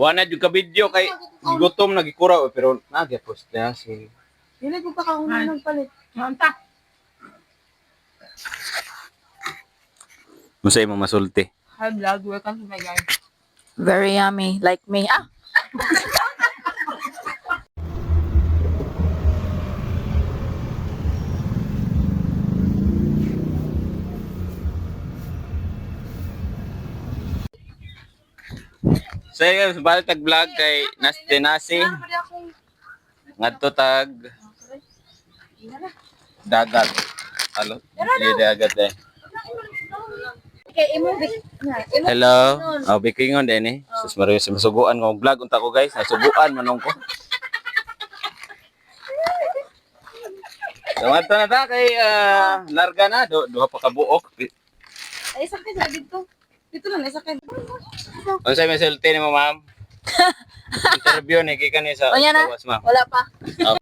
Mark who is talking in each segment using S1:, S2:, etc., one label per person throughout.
S1: Wala yung ka-video kay gutom nagikura pero nag-post na si.
S2: Dili ko pa kauna nagpalit. Manta.
S1: Masay mo masulti.
S2: Hi vlog, welcome to my guys.
S3: Very yummy, like me. Ah!
S1: So guys, balik tag vlog kay Nasi ngadto tag dagat. Alo, di dagat eh. Hello. Oh, bikingon din eh. Sus Mario, masuguan ng vlog unta ko guys. Nasuguan manong ko. So ato na ta kay larga na duha pa ka buok.
S2: Ay sakay sa dito. Dito lang sakay.
S1: Unsay mesulti ni mo, ma'am? Interview ni gikan ni sa
S3: Onya na?
S1: bawas, ma'am.
S3: Wala pa.
S1: Oh.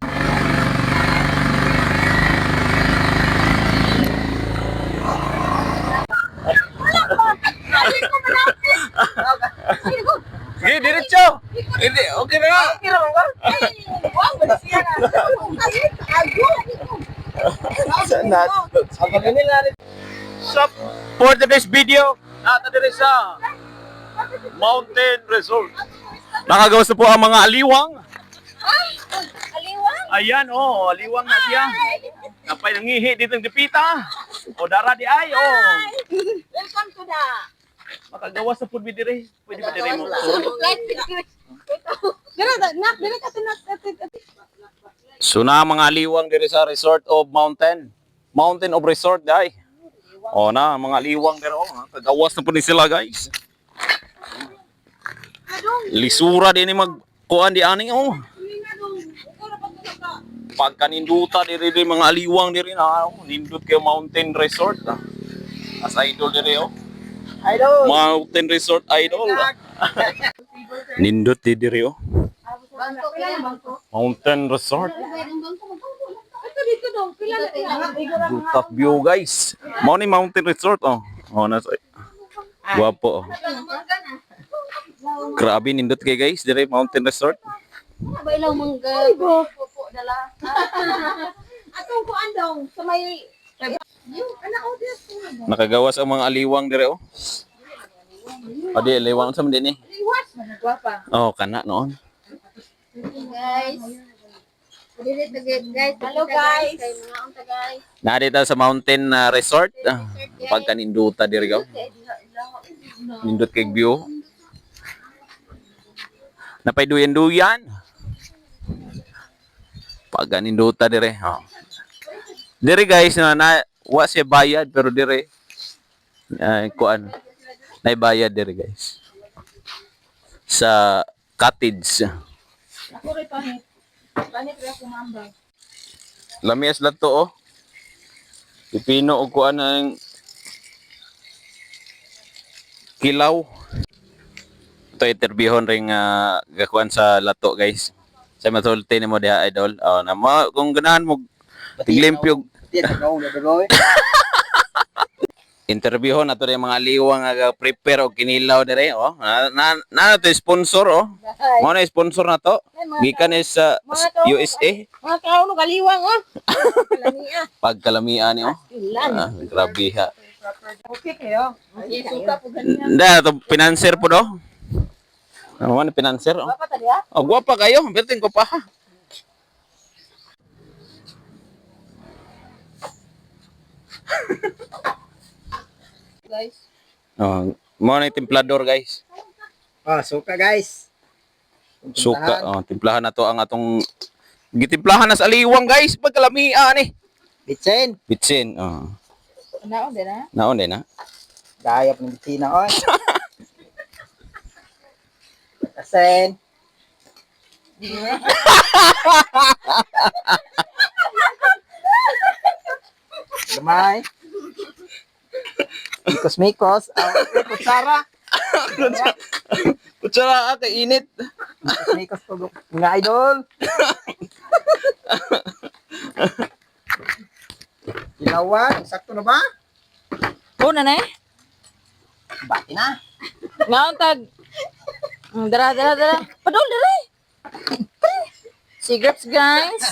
S1: Sige, diretso. Hindi, okay na nga.
S2: Kira mo ba? Wow, balisiya na.
S1: Sanat. Ang kanila rin. So, for today's video, nata diri sa Mountain Resort. Nakagawas na po ang mga aliwang.
S2: Aliwang.
S1: Ayan, oh, aliwang na siya. Napay nangihi dito ng dipita. O dara di ay, oh.
S2: Welcome to the
S1: Makagawas sa food diri. Pwede ba diri mo?
S2: Dira ka tinat.
S1: So na mga aliwang diri sa Resort of Mountain. Mountain of Resort, day. O na, mga aliwang diri, oh. Kagawas na po ni sila, guys. Lisura din ni magkuhan di ani, oh. Pagkaninduta diri mga aliwang diri na, oh. Nindut kayo Mountain Resort, ah. As idol diri, oh.
S2: Idol.
S1: Mountain Resort idol. Nindut diri, oh. Mountain Resort.
S2: Ito dito dong. Pila.
S1: Rooftop view, guys. Mao ni Mountain Resort, oh. Oh, nasa. Guwapo, oh. Grabe nindot kay guys, diri Mountain Resort.
S2: Bailaw mangga. Popo dala. Atong kuan dong sa may ana audience.
S1: Nakagawas ang mga aliwang dire, oh. Adi aliwang sa din eh.
S2: Liwas man gwapa.
S1: Oh, kana noon.
S2: Guys. Hello guys. Kay mga unta guys.
S1: Na dito sa Mountain Resort. Pagkaninduta diri gaw. Nindot kay view. Napay duyan-duyan. Pagkaninduta dire, oh. Dire guys na wa siya bayad pero dire kuan nay bayad dire guys. Sa cottage.
S2: Ako rin panit. Panit rin ako mambay.
S1: Lamias lang to, oh. Pipino o kuan ang kilaw. Ito interviewon ring gakuan sa lato, guys. Sa masulti ni mo diha, idol. Oh, na kung ganahan mo tiglimpyo. Interviewon nato rin mga liwang nga prepare og kinilaw dire, oh. Na to sponsor, oh. Mo na sponsor na to. Gikan is sa USA.
S2: Mga kauno kaliwang oh. Kalamiya.
S1: Pagkalamian ni, oh.
S2: Ilan.
S1: Grabe ha.
S2: Okay kayo. Okay, suka po ganyan.
S1: Nda to financer po do. Ano man financer, oh.
S2: Apa tadi ah?
S1: Oh, guwapa kayo. Berting ko pa ha.
S2: Guys.
S1: Oh, mo na yung templador, guys.
S4: Oh, suka guys.
S1: Suka, oh, timplahan na to ang atong gitimplahan na sa aliwang, guys. Pagkalamian eh.
S4: Bitsin.
S1: Bitsin, oh.
S2: Naon din ah.
S1: Naon din ha.
S4: Dayap ng bitsina on. Kasen. Gamay. Mikos. Kutsara.
S1: Kutsara ka init.
S4: Mikos to mga idol. Ilawan, sakto na ba?
S3: Una na eh.
S4: Bati na.
S3: Ngaon tag Dara, dara, dara. Padol, dara. Cigarettes, guys.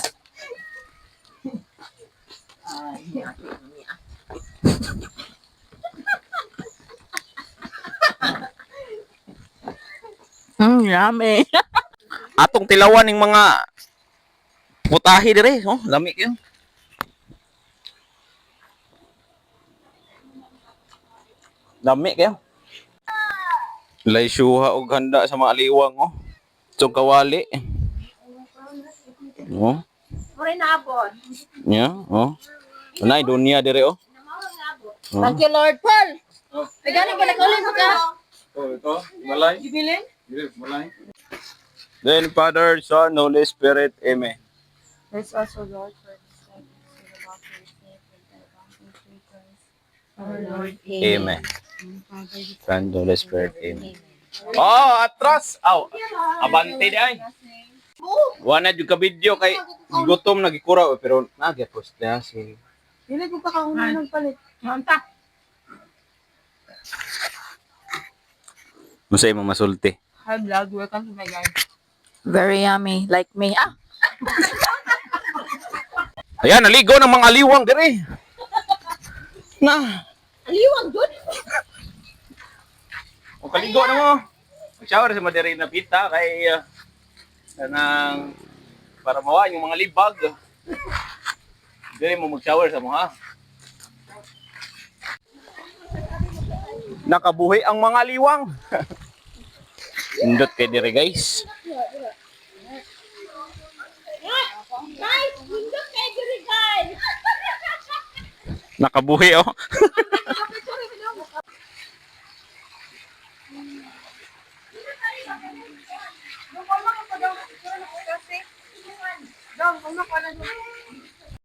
S3: Yummy.
S1: Atong tilawan ng mga putahe dire, oh, lami kayo. Lami kayo. Laysuha og handa sa mga aliwang, oh. Tsong kawali. Oh,
S2: Mura na abot.
S1: yeah, oh. Unay dunya dire, oh.
S3: Thank you, Lord. Paul.
S2: Ay, galing ka nakaulin mo ka.
S1: Oh, ito, malay.
S2: Bibilin?
S1: Malay. Then Father, Son, Holy Spirit, Amen.
S2: There's also Lord for the Our Lord.
S1: Amen. Son, Holy Spirit, Amen. Oh, atras! Aw, abante di ay. Wala yung ka-video kay gutom nagikura pero nag-post na si.
S2: Dili ko pa kauna ng palit. Manta.
S1: Musay mo masulti.
S2: Hi vlog, welcome to my guys.
S3: Very yummy, like me. Ah,
S1: Ayan, naligo ng mga aliwang dire. Na,
S2: Aliwang dun.
S1: o kaligo na mo. Mag-shower sa madiri na pita kay kanang para mawaan yung mga libag. Dire mo mag-shower sa mga. Nakabuhi ang mga aliwang. Indot kay dire guys.
S2: Guys, bundok kayo diri guys.
S1: Nakabuhi oh.
S2: Dong, kung na